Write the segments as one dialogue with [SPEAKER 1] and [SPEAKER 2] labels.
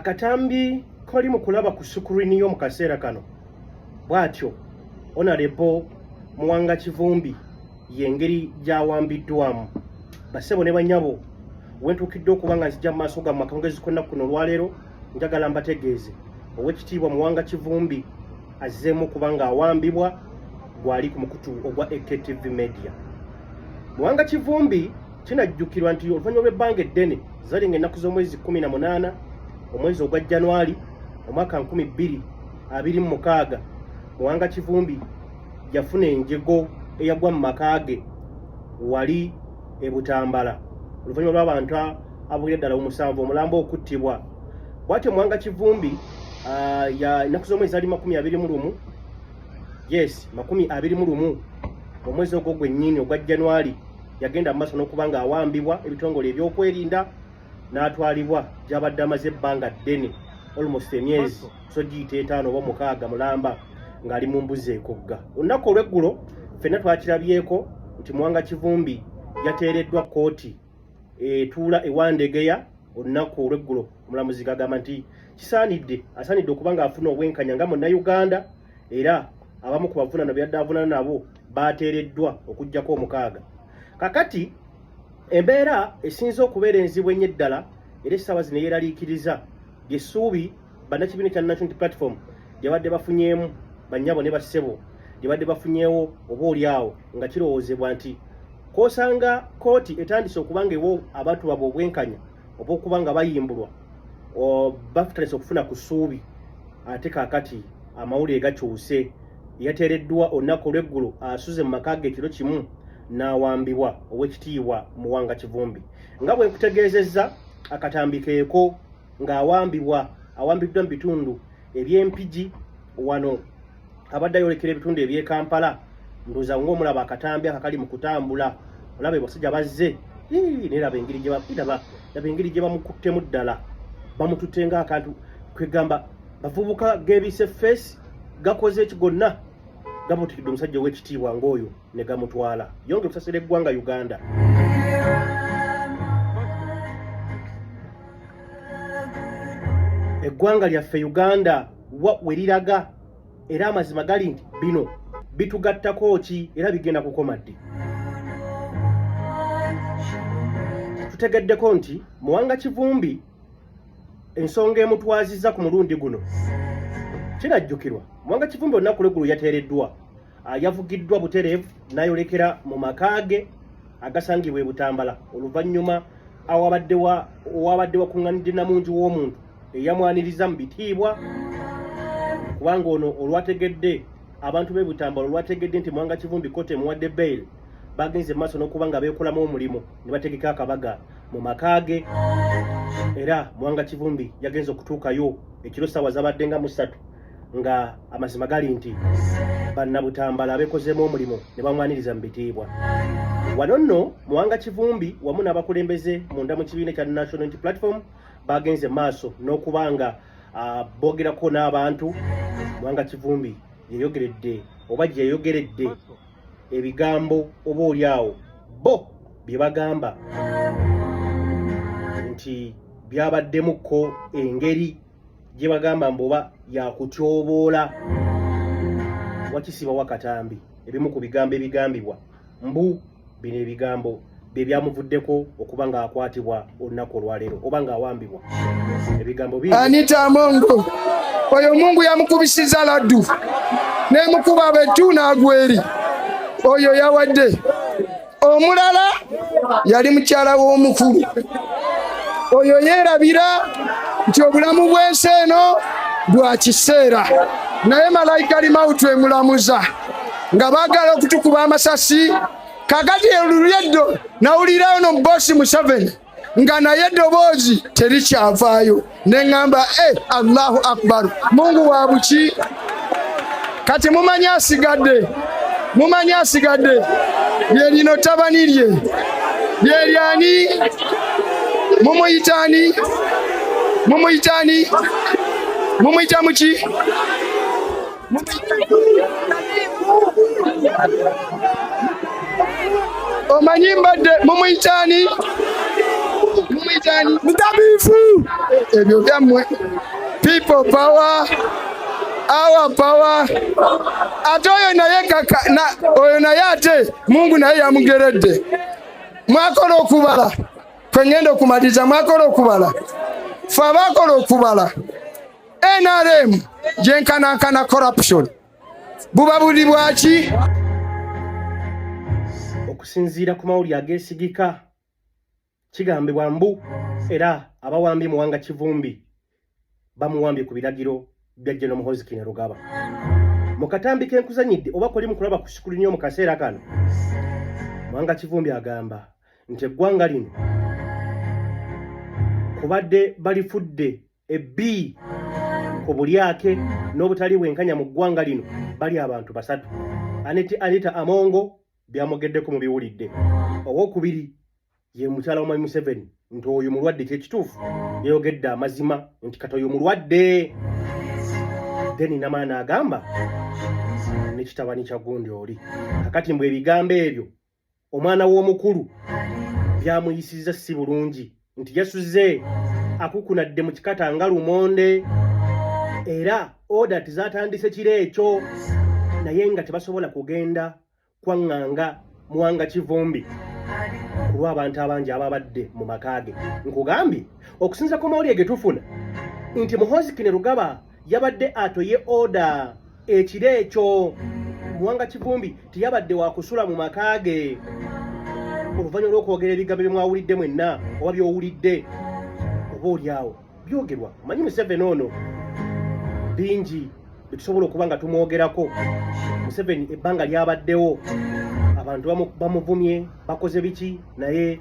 [SPEAKER 1] akatambi kali mu kulaba ku sukurini yo mu kaseera kano bwatyo Honorable Muwanga Kivumbi yengeri gyawambiddwamu basebo ne banyabo wentukidde okuba nga nzija mu maaso gammwe akongezi konna kuno olwaleero njagala mbategeeze Oweekitiibwa Muwanga Kivumbi azzeemu okuba nga awambibwa gwali ku mukutu ogwa AKTV Media. Muwanga Kivumbi kinajjukirwa nti oluvannyuma lw'ebbanga eddene zalinga ennaku z'omwezi 18 omwezi ogwa January omwaka 2026 Muwanga Kivumbi yafuna enjego eyagwa mu makaage wali e Butambala oluvannyuma lw'abantu abulira ddala omusanvu omulambo okuttibwa. Bwatyo Muwanga Kivumbi ya ennaku z'omwezi ali 21 yes 21 omwezi ogwo gwennyini ogwa January yagenda mu maaso n'okuba nga awambibwa ebitongole ebyokwerinda n'atwalibwa gy'abadde amaze ebbanga ddene almost emyezi so giyita 5 oba 6 mulamba ng'ali mu mbuzi ekogga. Olunaku olw'eggulo ffenna twakirabyeko nti Muwanga Kivumbi yateereddwa kkooti etuula ewandegeya. Olunaku olw'eggulo omulamuzi gagamba nti asaanidde okuba ng'afuna obwenkanya nga Munnayuganda era abamu ku bavunaano byadde avunana nabo baateereddwa okuggyako 6. Kakati embeera esinza okubeera enzibu ennyo eddala era essaawa zino yeeraliikiriza ly'essuubi bannakibiina kya National Unity Platform lyabadde bafunyeemu bannyabo ne bassebo lyabadde bafunyeewo obaolyawo nga kirowoozebwa nti k'osanga kkooti etandise okuba nga ewo abantu babo obwenkanya oba okuba nga bayimbulwa batandise okufuna ku ssuubi ate kaakati amawulire gakyuse. Yateereddwa olunaku olw'eggulo asuze mu maka ge ekiro kimu n'awambibwa Oweekitiibwa Muwanga Kivumbi. Nga bwe nkutegeezezza akatambi keeko ng'awambiddwa mu bitundu eby'Empigi wano abadde ayolekera ebitundu eby'e Kampala. Ndowooza ng'omulaba akatambi akakali mu kutambula olaba abasajja bazze neraba engeri gye bamukuttemu ddala bamututte ng'akantu kwegamba bavubuka geebise feesi gakoze ekigonna gabutikidde omusajja Oweekitiibwa ng'oyo ne gamutwala yonge okusasira eggwanga Uganda. Eggwanga lyaffe Uganda we liraga era amazima gali nti bino bitugattako ki era bigenda kukoma ddi. Tutegeddeko nti Muwanga Kivumbi ensonga emutwazizza ku mulundi guno kinajjukirwa. Muwanga Kivumbi olunaku lw'eggulo yateereddwa yavugiddwa butereevu n'ayolekera mu makaage agasangibwa e Butambala oluvannyuma owabadde wakuŋŋaanidde namungi w'omuntu eyamwaniriza mu bitiibwa kubanga ono olwategedde abantu b'e Butambala olwategedde nti Muwanga Kivumbi kkooti emuwadde bail bagenze mu maaso n'okuba nga beekolamu omulimu ne bategeka akabaga mu makaage era Muwanga Kivumbi yagenze okutuukayo ekiro ssaawa zabadde nga 3 nga amazima gali nti bannabutambala abeekozeemu omulimu ne bamwaniriza mu bitiibwa. Wano nno Muwanga Kivumbi wamu n'abakulembeze munda mu kibiina kya National Unity Platform bagenze maaso n'okuba nga boogerako n'abantu. Muwanga Kivumbi yeyogeredde oba gye yeyogeredde ebigambo oba olyawo bo bye bagamba nti byabaddemuko engeri gye bagamba mboba yakutyoboola wakisiba wakatambi. Ebimu ku bigambo ebigambibwa mbu bino ebigambo bye byamuvuddeko okuba nga akwatibwa olunaku olwaleero oba nga awambibwa. Ebigambo bingi.
[SPEAKER 2] Anita Mongo oyo Mungu yamukubisiza laddu n'emukuba betu n'agweri oyo yawadde. Omulala yali mukyala w'omukulu oyo yeerabira nti obulamu bw'ensi eno bwa kiseera naye malayika alimawutu emulamuza nga baagala okutukuba amasasi. Kakati olulyedo nawulirayo no bosi Museveni nga naye eddoboozi terikyavaayo neŋŋamba Allahu Akbar Mungu wa buki. Kati mumanyi asigadde lye lino tabani lye lyani mumuyita muki omanyi mbadde mumuyitani mutabifu ebyo byammwe people power, our power. Ate oyo naye ate Mungu naye yamugeredde. Mwakola okubala kwengenda okumaliza, mwakola okubala fe abakola okubala NRM gyenkanankana corruption buba buli bwaki.
[SPEAKER 1] Okusinziira ku mawulire ageesigika kigambibwa mbu era abawambi Muwanga Kivumbi bamuwambye ku biragiro bya General Muhoozi Kainerugaba. Mu katambi k'enkuzanyidde oba kuli mu kulaba ku sikulini mu kaseera kano, Muwanga Kivumbi agamba nti eggwanga lino kubadde balifudde ebbi ku bulyake n'obutali bwenkanya mu ggwanga lino bali abantu basatu. Anita Amongo byamugeddeko mu biwulidde. Owookubiri ye mukyala wa Mwami Museveni nti oyo mulwadde kyekituufu, yayogedde amazima nti kati oyo mulwadde. Deni Namaana agamba nekitabani kya gundi oli. Kakati mbwe ebigambo ebyo omwana w'omukulu byamuyisizza si bulungi nti yasuze akukunadde mu kikata nga lumonde, era oda tizatandise kiro ekyo naye nga tebasobola kugenda kwaŋŋanga Muwanga Kivumbi ku lw'abantu abangi ababadde mu makaage. Nkugambye okusinza ku mawulire ge tufuna nti Muhoozi Kainerugaba yabadde atoye oda ekiro ekyo. Muwanga Kivumbi tiyabadde wakusula mu makaage. Oluvannyuma lw'okwogera ebigambo bye mwawulidde mwenna oba by'owulidde oba olyawo byogerwa manyi Museveni ono bingi bitusobola okuba nga tumwogerako. Museveni ebbanga lyabaddewo abantu bamuvumye bakoze biki, naye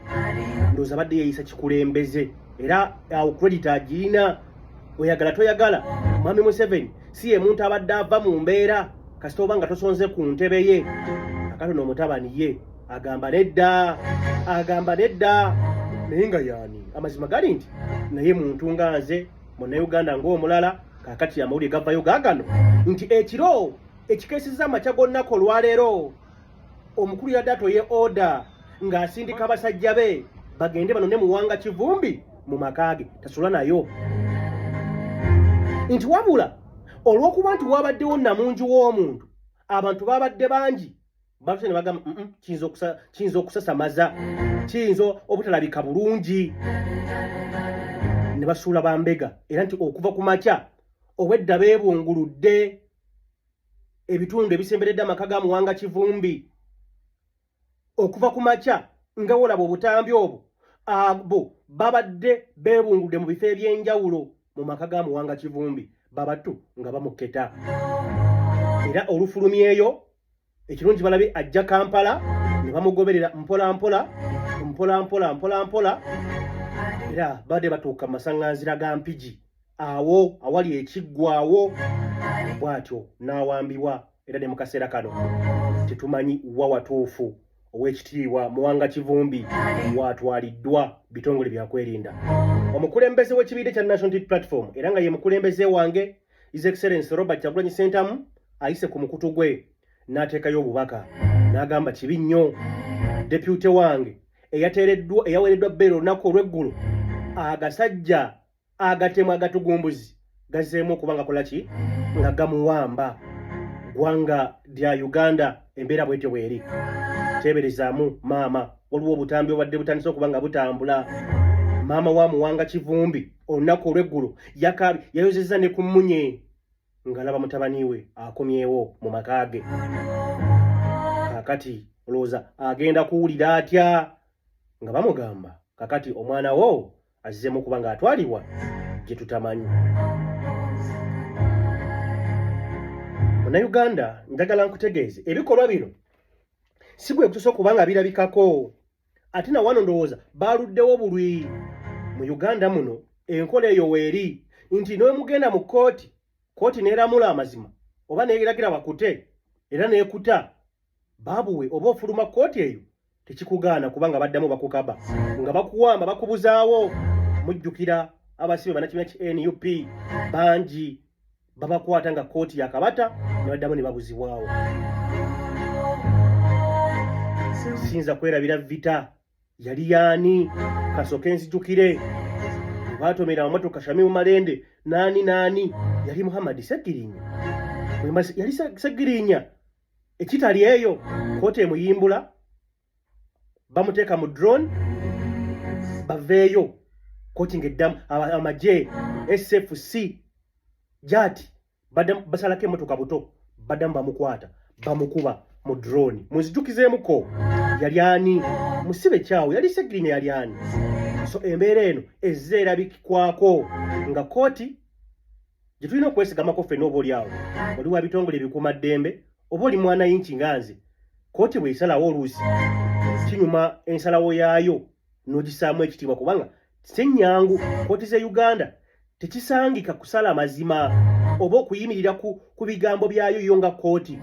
[SPEAKER 1] ndowooza badde yeeyisa kikulembeze era awo credit agirina. Oyagala toyagala, Mwami Museveni si ye muntu abadde ava mu mbeera kasita oba nga tosonze ku ntebe ye. Akatono omutabani ye agamba nedda, naye nga yaani amazima gali nti naye muntu nga nze Munnayuganda ng'omulala. Kakati amawulire gavayo gaagano nti ekiro ekikeesezza amakya g'onnaku olwaleero omukulu yadde atoye oda ng'asindika abasajja be bagende banone Muwanga Kivumbi mu makaage tasula nayo. Nti wabula olw'okuba nti wabaddewo namungi w'omuntu abantu babadde bangi batuse ne bagamba kiyinza okusasamaza, kiyinza obutalabika bulungi, ne basuula bambega. Era nti okuva ku makya obwedda beebunguludde ebitundu ebisemberedde amaka ga Muwanga Kivumbi. Okuva ku makya nga wolaba obutambi obwo abo babadde beebunguludde mu bifo eby'enjawulo mu maka ga Muwanga Kivumbi, babatu nga bamuketa. Era olufulumyeyo ekirungi balabe ajja Kampala ne bamugoberera mpola mpola, era badde batuuka mu masaŋŋanzira ga Mpigi awo awali ekiggwaawo, bw'atyo n'awambibwa. Era ne mu kaseera kano tetumanyi wa watuufu ow'ekitiibwa Muwanga Kivumbi watwaliddwa bitongole byakwerinda. Omukulembeze w'ekibiina kya National Unity Platform era nga ye mukulembeze wange His Excellency Robert Kyagulanyi Ssentamu ayise ku mukutu gwe n'ateekayo obubaka n'agamba kibi nnyo deputy wange eyaweereddwa bbeera olunaku olw'eggulu agasajja agatemu agatugumbuzi gazzeemu okuba nga kola ki nga gamuwamba. Ggwanga lya Uganda embeera bwetyo bweri. Teeberezaamu maama, waliwo obutambi obadde butandise okuba nga butambula. Maama wa Muwanga Kivumbi olunaku olw'eggulu yayozezza ne ku mmunye ng'alaba mutabani we akomyewo mu makaage. Kakati olowooza agenda kuwulira atya nga bamugamba kakati omwana wo azzeemu okuba ng'atwalibwa gye tutamanyi. Munnayuganda njagala nkutegeeze ebikolwa bino si gwe kutuusa okuba nga birabikako, ate na wano ndowooza baaluddewo bulwi. Mu Uganda muno enkola eyo weeri nti nowe mugenda mu kooti neeramula amazima oba neeragira bakute era neekuta baabuwe oba ofuluma kooti eyo tekikugaana kubanga baddamu bakukaba nga bakuwamba bakubuzaawo. Mujjukira abasibe bannakibiina ki NUP bangi babakwata nga kooti yakabata ne baddamu ne babuzibwawo. Sinza kwerabira vita yali yaani kasooke nzijukire batomera amamotoka Shamimu Malende nani yali Muhammad Segirinya yali Segirinya ekitali eyo kote muyimbula bamuteeka mu drone baveeyo koti ngeddamu amaje SFC jati basalako emotoka buto baddamu bamukwata bamukuba mu drone muzijukizeemuko yali ani musibe kyawo yali Segirinya yali ani so embeera eno ezze erabikwako nga kooti gye tulina okwesigamako ffenna oba oli awo oli wa bitongole ebikuuma ddembe oba oli mwana yinki nganze kooti bw'esalawo oluusi kinyuma ensalawo yaayo n'ogisaamu ekitiibwa kubanga sennyangu kooti ze Uganda tekisangika kusala mazima oba okuyimirira ku bigambo byayo yo nga kooti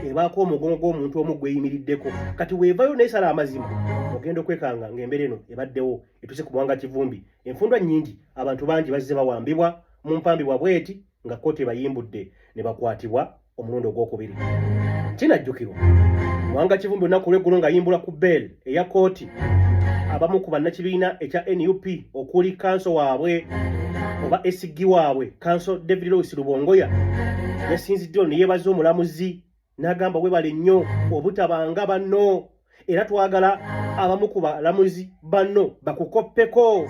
[SPEAKER 1] ebaako omugongo gw'omuntu omu gweyimiriddeko kati weevayo n'esala amazima ogenda okwekanga ng'embeera eno ebaddewo etuse ku Muwanga Kivumbi enfundwa nnyingi abantu bangi bazze bawambibwa mu mpambibwa bweti nga kooti bayimbudde ne bakwatibwa omulundi ogwokubiri kinajjukirwa Muwanga Kivumbi olunaku lw'eggulo ng'ayimbula ku beel eya kooti abamu ku bannakibiina ekya NUP okuli kanso waabwe oba SG waabwe kanso David Lewis Lubongoya yasinziddwa ne yeebaza omulamuzi n'agamba webale nnyo obutabanga banno era twagala abamu ku balamuzi banno bakukoppeko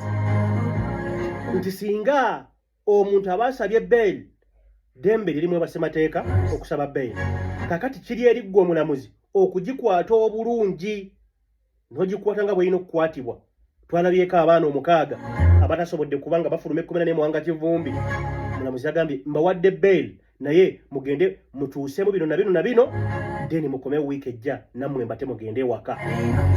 [SPEAKER 1] nti singa omuntu abaasabye beel dembe lirimu basemateeka okusaba beel kakati kiri eriggwa omulamuzi okugikwata obulungi n'ogikwata nga bw'erina okukwatibwa twalabyeko abaana 6 abatasobodde kubanga bafuluma 14 Muwanga Kivumbi omulamuzi agambye mbawadde beel naye mugende mutuuseemu bino na bino then mukome wiiki ejja nammwe mbate mugende waka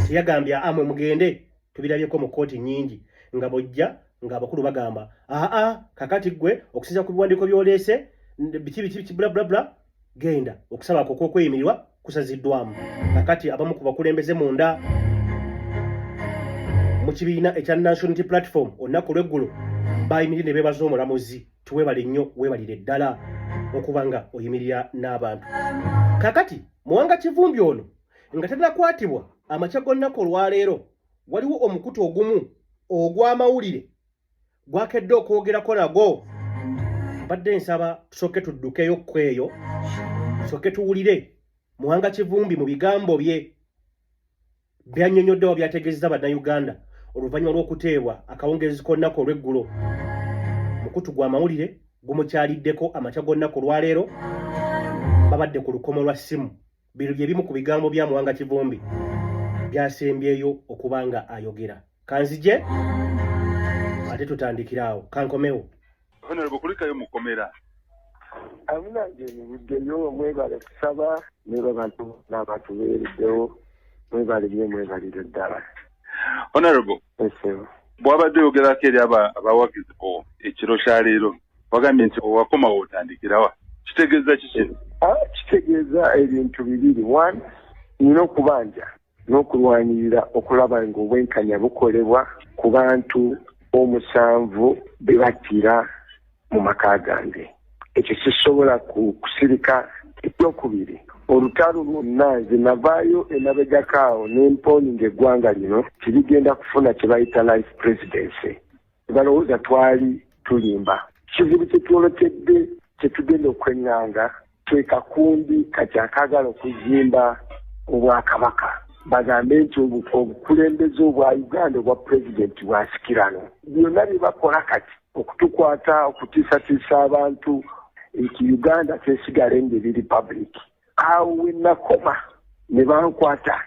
[SPEAKER 1] teyagambye amwe mugende tubirabyeko mu kooti nnyingi nga bojja ng'abakulu bagamba kakati gwe okusinza ku biwandiiko by'oleese biki bla bla bla genda okusaba okweyimirirwa kusaziddwamu kakati abamu ku bakulembeze munda mu kibiina ekya National Unity Platform olunaku lw'eggulo bayimirira ne beebaza omulamuzi tuwebale nnyo weebalire ddala okuba nga oyimirira n'abantu kakati Muwanga Kivumbi ono nga tannakwatibwa amakya g'olunaku olwaleero waliwo omukutu ogumu ogw'amawulire gwakedde okwogerako nagwo badde nsaba tusooke tuddukeyo kweyo tusooke tuwulire Muwanga Kivumbi mu bigambo bye byannyonnyoddewo byategeezezza bannayuganda oluvannyuma lw'okuteebwa akawungeezi k'olunaku olw'eggulo mukutu gwa mawulire gumukyaliddeko amakya g'olunaku olwaleero babadde ku lukomo lwa ssimu bino bye bimu ku bigambo bya Muwanga Kivumbi byasembyeyo okuba nga ayogera kanzije ate tutandikiraawo kankomewo
[SPEAKER 3] Honorable kulikayo mukomera
[SPEAKER 4] amunange nibuddeyo mwebale kusaba neba bantu n'abantu beeriddewo mwebalire ddala
[SPEAKER 3] Honorable bwabadde oyogerako eri abawagizi bo ekiro kya leero wagambye nti owakomawo otandikirawa kitegeeza kiki
[SPEAKER 4] kitegeeza ebintu bibiri one nina okubanja n'okulwanirira okulaba nga obwenkanya bukolebwa ku bantu 7 be battira mu maka gange ekyo kisobola kusirika ekyokubiri olutalo lwonna nze navaayo emabegakaawo n'empooninga eggwanga lino tirigenda kufuna kye bayita life presidency balowooza twali tulimba kizibu kyetwolotedde kyetugenda okweŋŋanga twekakundi kakyakaagala okuzimba obwakabaka bagambe nti obukulembeze obwa Uganda obwa pulezidenti bwasikirano byonna bye bakola kati okutukwata okutiisatiisa abantu nti Uganda tesigale ngeri republic awo wenakoma ne bankwata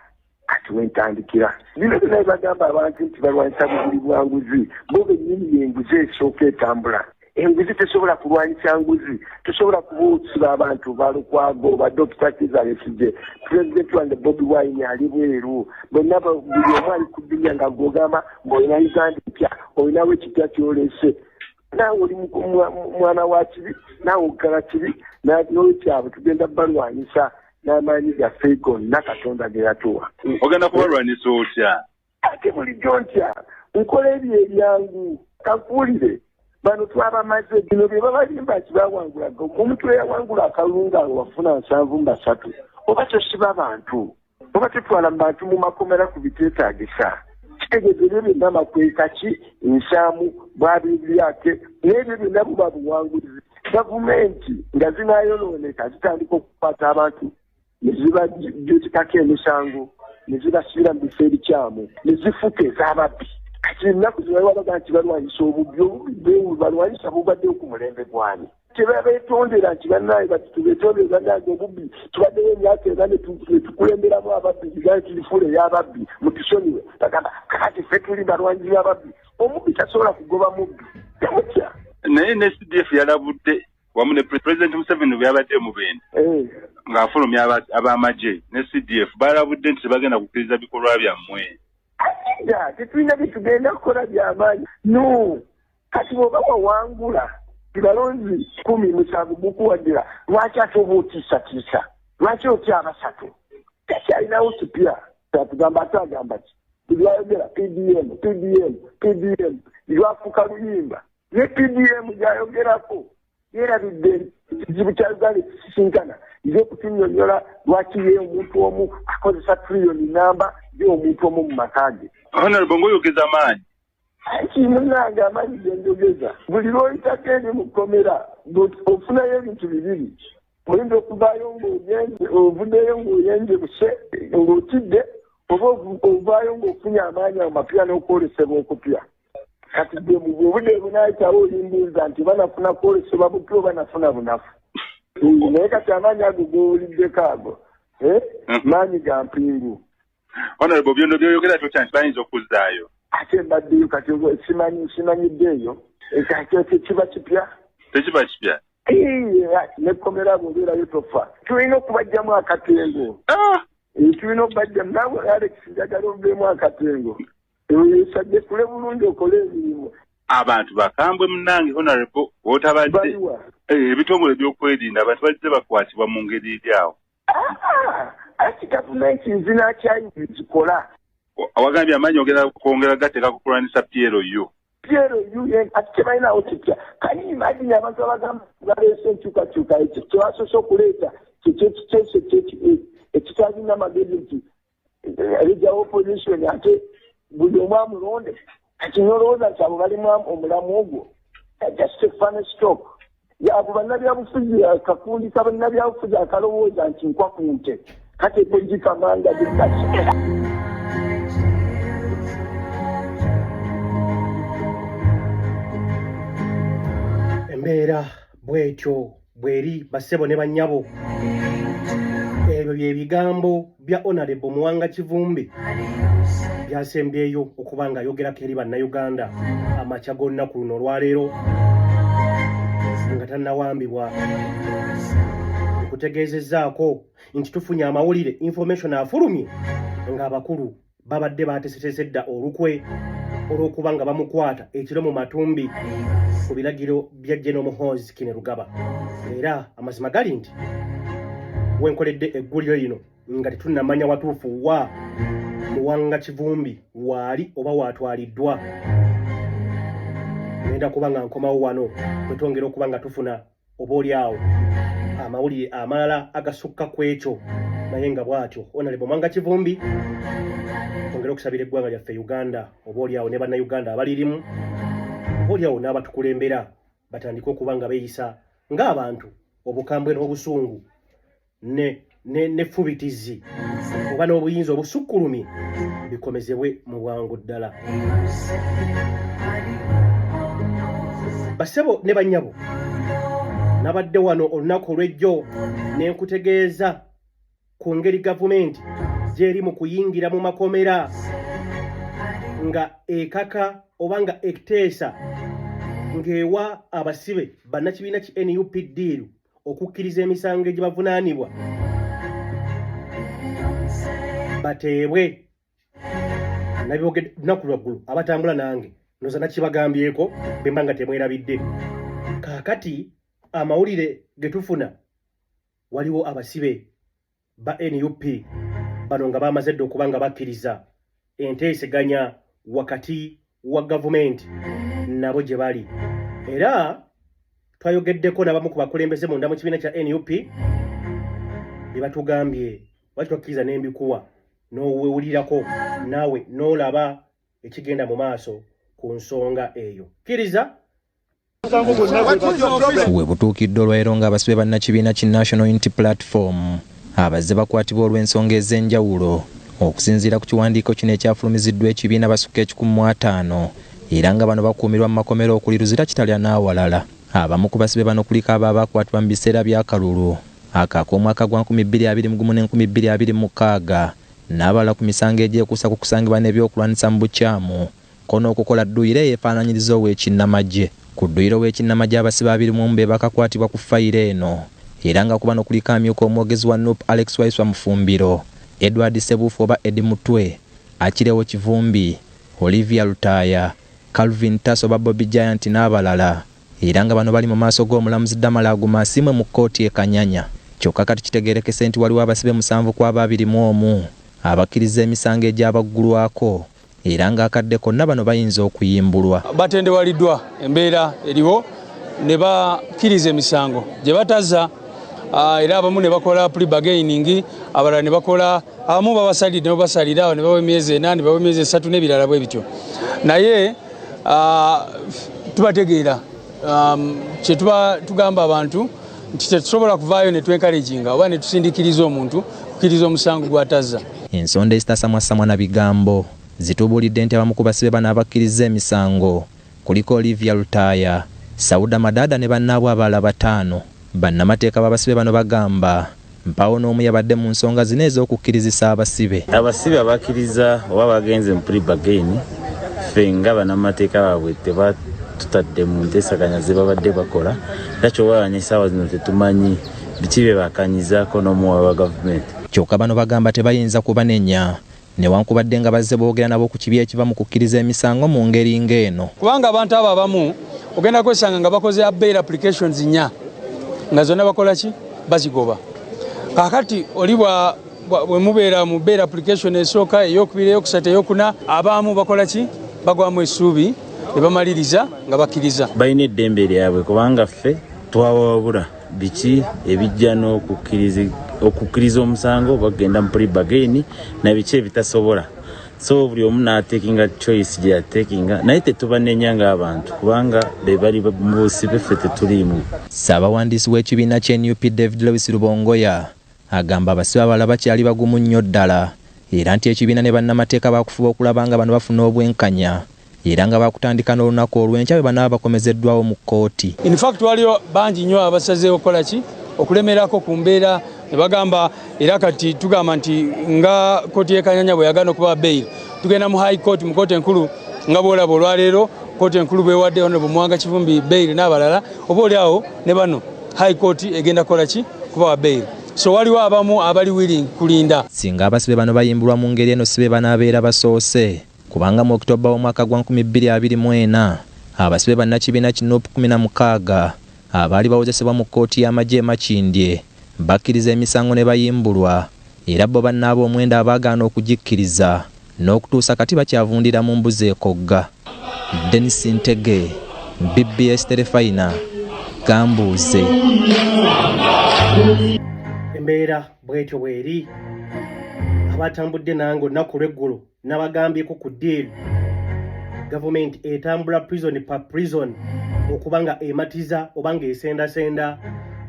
[SPEAKER 4] kati wentandikira bino byonna bagamba abantu nti balwanyisa bubuli bwanguzi bo bennyini yenguzi esooka etambula enguzi tesobola kulwanyisa nguzi tesobola kubuusiba abantu balukwago ba Dr. Kizza Besigye President wange Bobi Wine ali bweru bonna buli omu ali ku ddunya nga gogamba ng'olina Uganda epya olinawo ekipya kyolese naawe oli mwana wa kibi naawe ogala kibi n'olwekyabwe tugenda balwanyisa n'amaanyi gaffe gonna Katonda ge yatuwa
[SPEAKER 3] ogenda kubalwanyisa otya
[SPEAKER 4] ate bulijjo ntya nkola ebyo ebyangu kakuwulire bano twabamaze bino bye babalimba kibawangulaga omuntu eyawangula akalulu nga wafuna 7 oba tosiba abantu oba tetwala mu bantu mu makomera ku biteetaagisa kitegeeza byonna amakweka ki ensaamu bwabiri yake n'ebyo byonna buba buwanguzi. Gavumenti nga zinayonooneka zitandika okukwata abantu ne zibajjutikako emisango ne zibasiira mu bifo ebikyamu ne zifuka ez'ababbi. Kati ennaku zino babaga nti balwanyisa obubbi balwanyisa bubaddewo ku mulembe gwani. Tebabeetondera nti bannaye batubetondere bannange obubbi tubaddeyo emyaka ena ne tukulemberamu ababbi bigaye tulifuula ey'ababbi mutusonyiwe bagamba kati ffe tuli balwanyi b'ababbi. Omubbi tasobola kugoba mubbi temutya.
[SPEAKER 3] Naye ne CDF yalabudde wamu ne President Museveni bwe yabadde mu Bende ng'afulumya ab'amagye ne CDF balabudde nti tebagenda kukkiriza bikolwa byammwe.
[SPEAKER 4] Tetulina bye tugenda kukola by'amaanyi no. Kati bw'oba wawangula balonzi 17 bukuwagira lwaki ate oba otiisatiisa lwaki otya abasatu tekyalinawo kipya atugamba ate agamba ki lwayogera PDM lwafuuka luyimba ne PDM gyayogerako yeerabidde ekizibu kya Uganda ekisisinkana nze okutunyonnyola lwaki ye omuntu omu akozesa triliyoni namba ye omuntu omu mu makage.
[SPEAKER 3] Honorable ng'oyogeza maanyi
[SPEAKER 4] kimunanga amaanyi genjogeza buli lw'oyitako eri mu kkomera ofunayo ebintu bibiri. Oyinza okuvaayo ng'ogenze ovuddeyo ng'oyenje buse ng'otidde oba ovaayo ng'ofunye amaanyi amapya n'okwolesebwa okupya. Kati gwe mu budde bunaayitawo olimbuuza nti banafuna kwolesebwa bupya oba nafuna bunafu. Naye kati amaanyi ago g'owuliddeko ago maanyi ga mpingu.
[SPEAKER 3] Honorable byono byoyogera totya nti bayinza okuzzaayo.
[SPEAKER 4] Ate mbaddeyo kati simanyiddeeyo kiba kipya.
[SPEAKER 3] Tekiba kipya.
[SPEAKER 4] Nekkomera bw'obeerayo tofa. Tulina okubajjamu akatengo. Tulina okubajjamu naawe Alex njagala obeemu akatengo. Sajja kule bulungi okole emirimu.
[SPEAKER 3] Abantu bakambwe munnange Honorable bw'otabadde ebitongole by'okwerinda abantu bazze bakwatibwa mu ngeri eri awo.
[SPEAKER 4] Ati gavumenti zinakyayinza zikola.
[SPEAKER 3] Awagambye amaanyi ogenda kwongera gateeka kukulwanisa PLU.
[SPEAKER 4] Ati tebalinawo kipya. Kani imagine abantu abagamba baleese enkyukakyuka ekyo kyebasoose okuleeta ekitalina magezi nti erijjawo opposition ate buli omu amulonde. Kati nolowooza nti abo balimu omulamu ogwo. Just a funny stroke. Abo bannabyabufuzi akakundi kabannabyabufuzi akalowooza nti nkwa ku nte kati ekojikamanga bikasi.
[SPEAKER 1] Embeera bwetyo bweri bassebo ne bannyabo. Ebyo bye bigambo bya Honorable Muwanga Kivumbi byasembyeyo okuba ng'ayogerako eri bannayuganda amakya g'olunaku luno olwaleero nga tannawambibwa. Okutegeezezzaako nti tufunye amawulire information afulumye ng'abakulu babadde baateeseteese dda olukwe olw'okuba nga bamukwata ekiro mu matumbi ku biragiro bya General Muhoozi Kainerugaba. Era amazima gali nti wenkoledde egguliro lino nga tetunnamanya watuufu wa Muwanga Kivumbi waali oba waatwaliddwa. Ngenda kuba nga nkomawo wano twetwongera okuba nga tufuna oba oli awo amawulire amalala agasukka ku ekyo naye nga bw'atyo Honorable Muwanga Kivumbi twongera okusabira eggwanga lyaffe Uganda oba oli awo ne bannayuganda abalirimu oba oli awo n'abatukulembera batandike okuba nga beeyisa ng'abantu obukambwe n'obusungu n'effubitizi oba n'obuyinza obusukkulumye bikomezebwe mu bwangu ddala. Bassebo ne bannyabo nabadde wano olunaku olw'ejjo ne nkutegeeza ku ngeri gavumenti gy'eri mu kuyingira mu makomera nga ekaka oba nga ekiteesa ng'ewa abasibe bannakibiina ki NUPD okukkiriza emisango egibavunaanibwa bateebwe. Nabyogedde lunaku lwaggulu abatambula nange noza nakibagambyeko bwe mba nga temwerabidde. Kaakati amawulire ge tufuna waliwo abasibe ba NUP bano nga bamaze dda okuba nga bakkiriza enteeseganya wakati wa gavumenti nabo gye bali. Era twayogeddeko n'abamu ku bakulembeze munda mu kibiina kya NUP bye batugambye lwaki twakkiriza n'embikuwa n'owewulirako naawe n'olaba ekigenda mu maaso ku nsonga eyo. Kkiriza
[SPEAKER 5] we butuukidde olwaleero ng'abasibe bannakibiina ki National Unity Platform abazze bakwatibwa olw'ensonga ez'enjawulo okusinziira ku kiwandiiko kino ekyafulumiziddwa ekibiina basukka 15 era nga bano bakuumirwa mu makomero okuli Luzira Kitalya n'awalala. Abamu ku basibe bano kuliko abo abakwatibwa mu biseera by'akalulu ak'omwaka gwa 2021 ne 2026 n'abalala ku misango egyekuusa ku kusangibwa n'ebyokulwanisa mu bukyamu kono okukola dduyiro eyeefaananyiriza ow'ekinnamagye. Ku dduyiro w'ekinnamagye abasibe 21 be bakakwatibwa ku fayiro eno era nga ku bano kuliko amyuka omwogezi wa NUP Alex Waiswa Mufumbiro, Edward Sebufu oba Edi Mutwe, Akirewo Kivumbi, Olivia Lutaya, Calvin Tasso oba Bobby Giant n'abalala era nga bano bali mu maaso g'omulamuzi Damala Agumasimwe mu kkooti e Kanyanya. Kyokka kati kitegeerekese nti waliwo abasibe 7 ku 21 abakkiriza emisango egyabaggulwako era nga akadde konna bano bayinza okuyimbulwa.
[SPEAKER 6] Batendewaliddwa embeera eriwo ne bakkiriza emisango gye batazza era abamu ne bakola pre-bargaining, abalala ne bakola abamu babasalidde ne basalira awo ne bawa emyezi 8 ne bawa emyezi 3 n'ebirala bwe bityo. Naye tubategeera kye tuba tugamba abantu nti tetusobola kuvaayo ne twencouraginga oba ne tusindikiriza omuntu kukkiriza omusango gw'atazza.
[SPEAKER 5] Ensonda ezitasamwasamwa na bigambo zitubuulidde nti abamu ku basibe bano abakkiriza emisango kuliko Olivia Lutaya, Sauda Madada ne bannaabwe abalala 5. Bannamateeka b'abasibe bano bagamba mpawo n'omu yabadde mu nsonga zino ez'okukkirizisa abasibe.
[SPEAKER 7] Abasibe abakkiriza oba bagenze mu pre-bargain ffe nga bannamateeka baabwe tebatutadde mu nteesaganya ze babadde bakola era kyowalanya essaawa zino tetumanyi biki bye bakanyizaako n'omuwa wa gavumenti.
[SPEAKER 5] Kyokka bano bagamba tebayinza kubanenya newankubadde nga bazze boogera nabo ku kibi ekiva mu kukkiriza emisango mu ngeri ng'eno.
[SPEAKER 6] Kubanga abantu abo abamu ogenda kwesanga nga bakoze bail applications 4 nga zonna bakola ki bazigoba. Kakati oli bwe mubeera mu bail application esooka, eyokubiri, eyokusatu, eyokuna, abamu bakola ki bagwamu essuubi ne bamaliriza nga bakkiriza.
[SPEAKER 7] Balina eddembe lyabwe kubanga ffe twawabula biki ebijja n'okukkiriza omusango bagenda mu pre-bargain na biki ebitasobola. So buli omu n'ateekinga choice gye yateekinga naye tetubanenya ng'abantu kubanga be bali mu busibe ffe tetuliimu.
[SPEAKER 5] Ssaabawandiisi w'ekibiina ky'NUP David Lewis Rubongoya agamba abasibe abalala bakyali bagumu nnyo ddala era nti ekibiina ne bannamateeka baakufuba okulaba nga bano bafuna obwenkanya era nga bakutandika n'olunaku olw'enkya bwe banaaba bakomezeddwawo mu kkooti.
[SPEAKER 6] In fact waliwo bangi nnyo abasazeewo okukola ki okulemerako ku mbeera ne bagamba era kati tugamba nti nga kkooti y'e Kanyanya bwe yagaana okuba bail tugenda mu high court mu kkooti enkulu nga bw'olaba olwaleero kkooti enkulu bwewadde Honorable Muwanga Kivumbi bail n'abalala oba oliawo ne bano high court egenda kukola ki kuba bail. So waliwo abamu abali willing kulinda.
[SPEAKER 5] Singa abasibe bano bayimbulwa mu ngeri eno sibe banaabeera basoose kubanga mu Oktoba omwaka gwa 2024 abasibe bannakibiina ki NUP 16 abaali bawozesebwa mu kkooti y'amagye e Makindye bakkiriza emisango ne bayimbulwa era bo bannaabwe omwenda abaagaana okugikkiriza n'okutuusa kati bakyavundira mu mbuzi ekogga. Dennis Ntege, BBS Terefayina, Gambuuze.
[SPEAKER 1] Embeera bwetyo bweri abatambudde nange olunaku lw'eggulu nabagambyeko ku ddeeru gavumenti etambula prison pa prison okubanga ematiza obanga esendasenda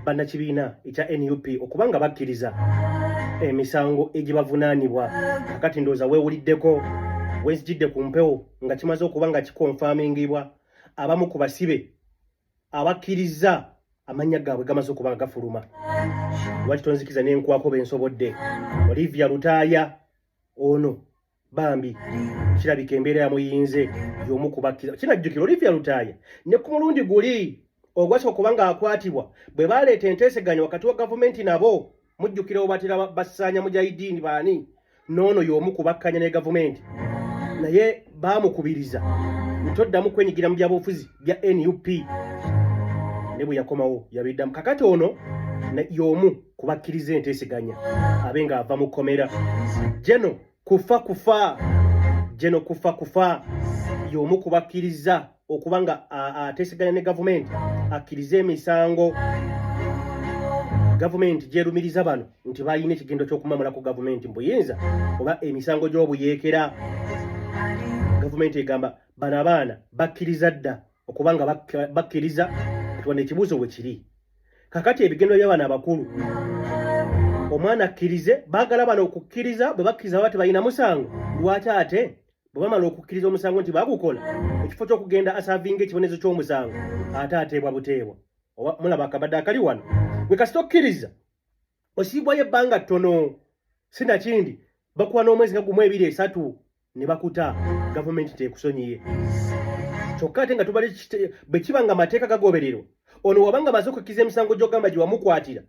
[SPEAKER 1] bannakibiina ekya NUP okubanga bakkiriza emisango egibavunaanibwa. Kakati ndowooza weewuliddeko wenzijidde ku mpewo nga kimaze okuba nga kikonfamingibwa abamu ku basibe abakkiriza amanya gaabwe gamaze okuba nga gafuluma. Lwaki tonzikiza n'enkwako bensobodde Olivia Lutaya ono bambi kirabika embeera yamuyinze y'omu kubakkiriza. Kinajjukira Olivia Lutaya ne ku mulundi guli ogwasa okuba nga akwatibwa bwe baleeta enteeseganya wakati wa gavumenti nabo mujjukira obatera bassaanya mujahidini baani n'ono y'omu kubakkanya ne gavumenti naye baamukubiriza ntoddamu kwenyigira mu byabufuzi bya NUP ne bwe yakomawo yabiddamu. Kakati ono y'omu kubakkiriza enteeseganya abe nga ava mu kkomera. Jeno kufa y'omu kubakkiriza okuba nga ateeseganya ne gavumenti akkiriza emisango gavumenti gyerumiriza bano nti balina ekigendo ky'okumamula ku gavumenti mbuyinza oba emisango gy'obuyeekera. Gavumenti egamba bano abaana bakkiriza dda okubanga bakkiriza tuwane ekibuuzo bwe kiri. Kakati ebigendo by'abaana abakulu omwana akkirize baagala bano okukkiriza bwe bakkiriza bati balina musango. Lwaki ate bwe bamala okukkiriza omusango nti bagukola ekifo ky'okugenda asaavinga ekibonezo ky'omusango ate ateebwa buteebwa. Oba mulaba akabadde akali wano gwe kasita okkiriza osiibwayo ebbanga ttono sinakindi bakuwa n'omwezi nga gumu 2-3 ne bakuta gavumenti tekusonyiye. Kyokka ate nga tubale bwe kiba nga amateeka gagobererwa ono wabanga maze okukkiriza emisango gy'ogamba gye wamukwatira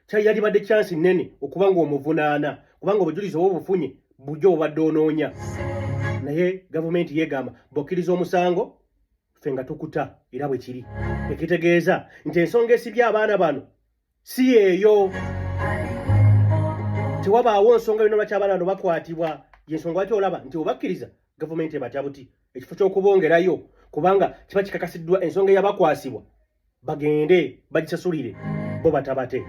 [SPEAKER 1] kyali yalibadde chance nnene okuba ng'omuvunaana kubanga obujulizi oba obufunye bujjo obadde onoonya. Naye gavumenti yeegamba bw'okkiriza omusango ffe nga tukuta era bwe kiri. Ekitegeeza nti ensonga esibye abaana bano si yeeyo. Tewabaawo nsonga yonna lwaki abaana bano bakwatibwa. Yensonga lwaki olaba nti obakkiriza gavumenti ebatya buti ekifo ky'okubongerayo kubanga kiba kikakasiddwa ensonga eyabakwasibwa bagende bagisasulire bo batabate.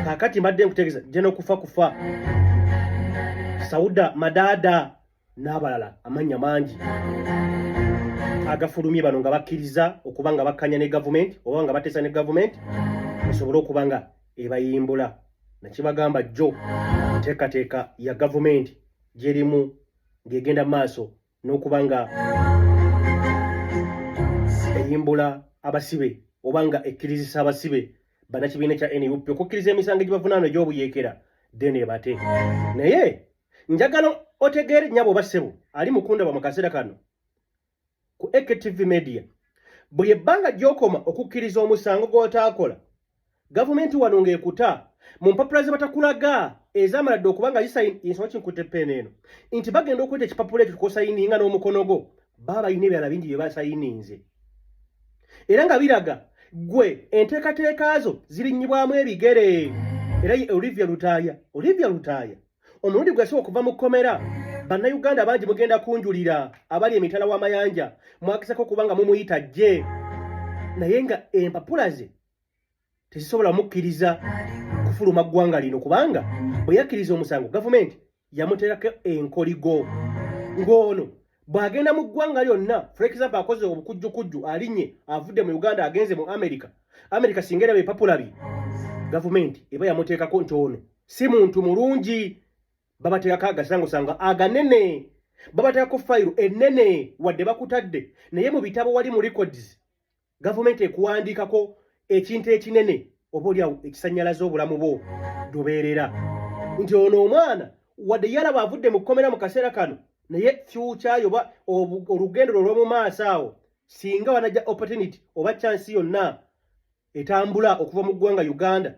[SPEAKER 1] Kakati mbadde nkutegeeza gye n'okufa Sauda Madada n'abalala amannya mangi agafulumye bano nga bakkiriza okuba nga bakkanya ne gavumenti oba nga bateesa ne gavumenti esobole okuba nga ebayimbula. Nakibagamba jjo teekateeka ya gavumenti gyerimu ng'egenda maaso n'okuba nga eyimbula abasibe oba nga ekkirizisa abasibe bannakibiina kya NUP okukkiriza emisango egibavunaano egy'obuyeekera dene bate. Naye njagala otegeere nnyabo oba ssebo ali mukundaba mu kaseera kano ku AKTV Media buli ebbanga gy'okoma okukkiriza omusango gw'otaakola gavumenti wano ng'ekuta mu mpapula ze batakulaga ez'amaladde okuba nga ensonga kinkutte ppeeni eno nti bagenda okweta ekipapula ekyo k'osayininga n'omukono gwo baba balina ebirala bingi bye basayininze era nga biraga gwe enteekateeka zo zirinnyibwamu ebigere. Era Olivia Lutaaya omulundi gwe yasobola okuva mu kkomera bannayuganda bangi mugenda kunjulira abali emitala w'amayanja mwakisako okuba nga mumuyita jje naye nga empapula ze tezisobola mukkiriza kufuluma ggwanga lino kubanga bwe yakkiriza omusango gavumenti yamuteerako enkoligo ng'ono bw'agenda mu ggwanga lyonna for example akoze obukujjukujju alinnye avudde mu Uganda agenze mu America singa eraba epapula bye gavumenti eba yamuteekako nti ono si muntu mulungi. Babateekako agasangosanga aganene babateekako fayiro ennene wadde bakutadde naye mu bitabo wali mu records gavumenti ekuwandiikako ekintu ekinene oba oliawo ekisannyalaza obulamu bwo dobeerera nti ono omwana wadde yalaba avudde mu kkomera mu kaseera kano naye future oba olugendo lw'omu maaso awo singa wanajja opportunity oba chance yonna etambula okuva mu ggwanga Uganda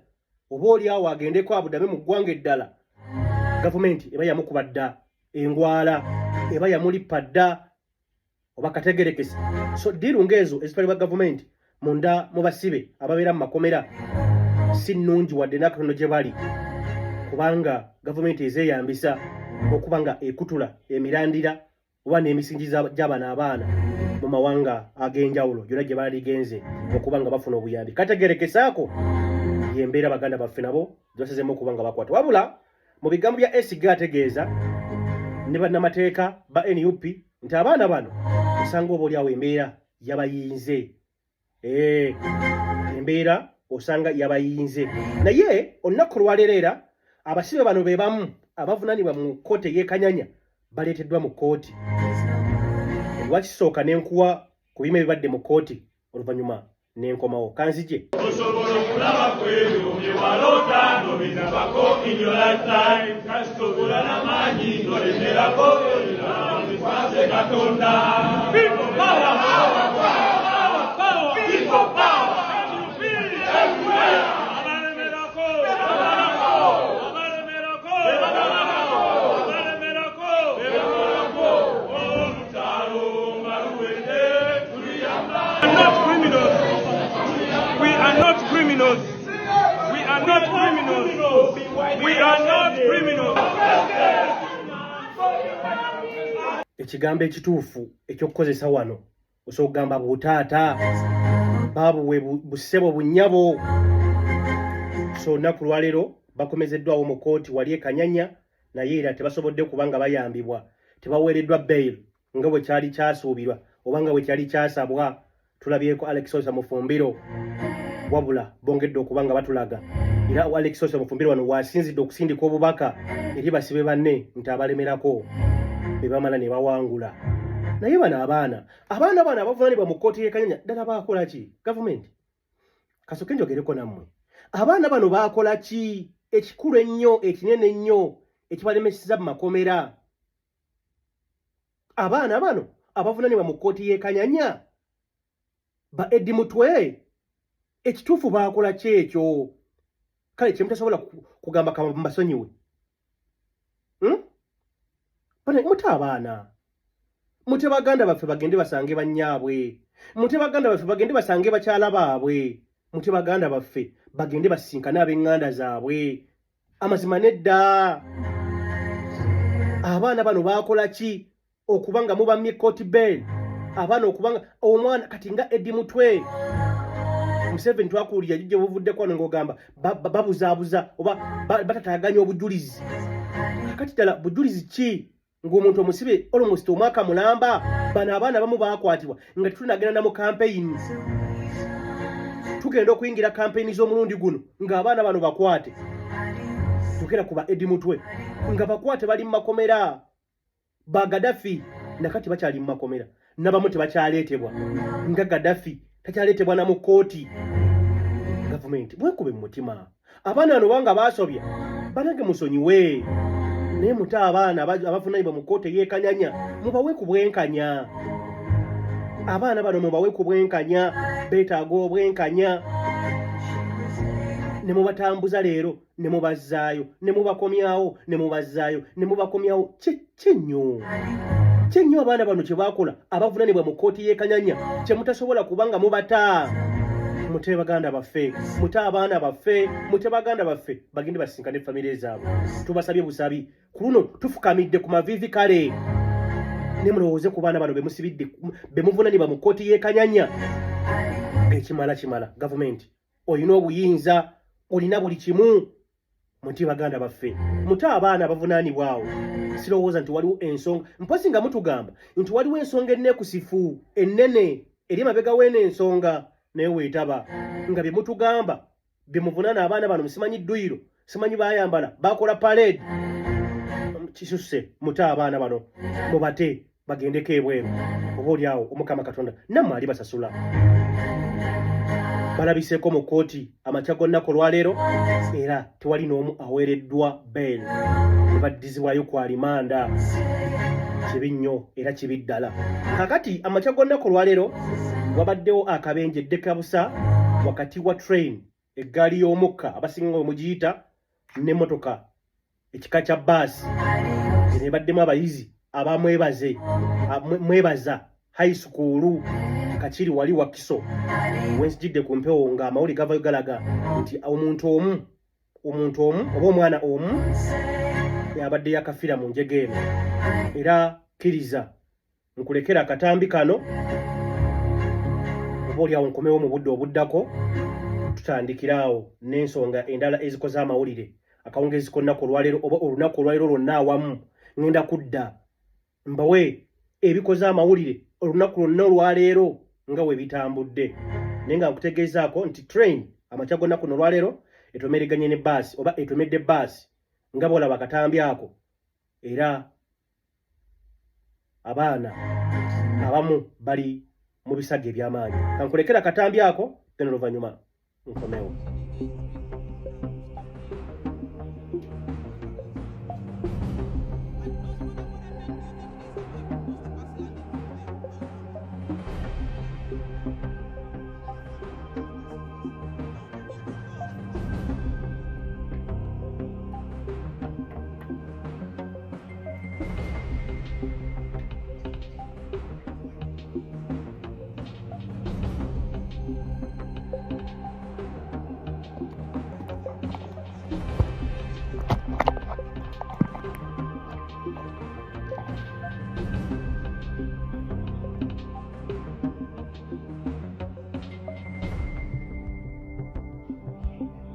[SPEAKER 1] oba oliawo agendeko abudame mu ggwanga eddala gavumenti eba yamukuba dda engwala eba yamulippa dda oba kategerekesa. So diiru ng'ezo ezitwalibwa gavumenti munda mu basibe ababeera mu makomera si nnungi wadde n'akatono gye bali kubanga gavumenti ezeeyambisa okuba nga ekutula emirandira oba n'emisingi gy'abana abaana mu mawanga ag'enjawulo gyonna gye baali genze okuba nga bafuna obuyambi. Kategerekesaako yembeera baganda baffe nabo gyebasazemu okuba nga bakwata wabula mu bigambo bya Esiga ategeeza ne bannamateeka ba NUP nti abaana bano osanga oba oliawo embeera yabayinze. Embeera osanga yabayinze naye olunaku lwaleero era abasibe bano be bamu abavunaanibwa mu kkooti ey'ekanyanya baleeteddwa mu kkooti. Lwakisooka n'enkuwa ku bimu ebibadde mu kkooti oluvannyuma n'enkomawo kanzije.
[SPEAKER 8] Osobola okulaba kwebyo bye walota n'obirabako in your lifetime kasitobola n'amaanyi n'olemerako bikwase Katonda. People power, power, power, power, people power. Everywhere. Abalemerako, abalemerako, abalemerako, omutalo maluwede tuliyamba. We are not criminals. We are not criminals. We are not criminals.
[SPEAKER 1] Ekigambo ekituufu ekyokukozesa wano osobola okugamba butaata baabuwe busebo bunnyabo. So olunaku lwaleero bakomezeddwawo mu kkooti wali ekanyanya naye era tebasobodde kubanga bayambibwa tebaweereddwa bail nga bwe kyali kyasuubirwa oba nga bwe kyali kyasabwa tulabyeko Alex Osa Mufumbiro wabula bongedde okuba nga batulaga era Alex Osa Mufumbiro wano wasinzidde okusindika obubaka eri basibe banne nti abalemerako be bamala ne bawangula naye bano abaana bano abavunaanibwa mu kkooti y'ekanyanya ddala baakola ki gavumenti kasooke njogereko nammwe abaana bano baakola ki ekikulu ennyo ekinene ennyo ekibalemeseza mu makomera abaana bano abavunaanibwa mu kkooti y'ekanyanya ba Eddie Mutwe ekituufu baakola ki ekyo kale kye mutasobola kugamba kama mbasonyiwe bano muti abaana mute baganda baffe bagende basange bannyaabwe mute baganda baffe bagende basange bakyala baabwe mute baganda baffe bagende basinkane ab'eŋŋanda zaabwe amazima nedda abaana bano baakola ki okuba nga mubamye Court Bell abaana okuba nga omwana kati nga Eddie Mutwe Museveni twakuwulira jjajja buvuddeko wano ng'ogamba babuzaabuza oba batataganya obujulizi kati ddala bujulizi ki ng'omuntu omusibe almost omwaka mulamba bano abaana bamu baakwatibwa nga tetunagenda na mu campaign tugenda okuyingira campaign z'omulundi guno ng'abaana bano bakwate tukera kuba Eddie Mutwe nga bakwate bali mu makomera ba Gaddafi nakati bakyali mu makomera nabamu tebakyaleetebwa nga Gaddafi takyaleetebwa na mu kkooti gavumenti bwekube mu mutima abaana bano banga baasobya banange musonyiwe naye muti abaana abavunaanibwa mu kkooti y'ekanyanya mubawe ku bwenkanya abaana bano mubawe ku bwenkanya beetaaga obwenkanya ne mubatambuza leero ne mubazzaayo ne mubakomyawo ne mubazzaayo ne mubakomyawo kye nnyo abaana bano kye baakola abavunaanibwa mu kkooti y'ekanyanya kye mutasobola kubanga mubata mute baganda baffe mute abaana baffe mute baganda baffe bagende basinkane famire zaabwe tubasabye busabi ku luno tufukamidde ku mavivi kale ne mulowooze ku baana bano bemusibidde bemuvunaanibwa mu kkooti y'ekanyanya ekimala gavumenti olina obuyinza olina buli kimu muti baganda baffe muti abaana bavunaanibwa awo sirowooza nti waliwo ensonga mpozi nga mutugamba nti waliwo ensonga ennekusifu ennene eri emabega w'eno ensonga naye weetaba nga bye mutugamba bye muvunaana abaana bano simanyi dduyiro simanyi baayambala bakola parade kisusse muti abaana bano mubate bagendeko ebweru oba oli awo omukama katonda nammwe ali basasula balabiseeko mu kkooti amakya g'onnaku olwaleero era tewali n'omu aweereddwa bail ne baddizibwayo ku alimanda kibi nnyo era kibi ddala kakati amakya g'onnaku olwaleero wabaddewo akabenje eddekabusa wakati wa train eggaali y'omukka abasinga we mugiyita n'emmotoka ekika kya baasi eno ebaddemu abayizi mwebaza high school kakiri wali wa Kiso wensijidde ku mpewo ng'amawuli gavayo galaga nti omuntu omu oba omwana omu yabadde yakafira mu njege eno era kkiriza nkulekera akatambi kano oba oli awo nkomewo mu budde obuddako tutandikiraawo n'ensonga endala ezikoze amawulire akawungezi k'onnaku olwaleero oba olunaku olwaleero lwonna awamu ŋŋenda kudda mbawe ebikoze amawulire olunaku lwonna olwaleero nga we bitambudde naye nga nkutegeezaako nti train amakya gonna kuno olwaleero etomeriganye ne baasi oba etomedde baasi nga bwolaba akatambi ako era abaana abamu bali mu bisago eby'amaanyi kankulekera akatambi ako then oluvannyuma nkomewo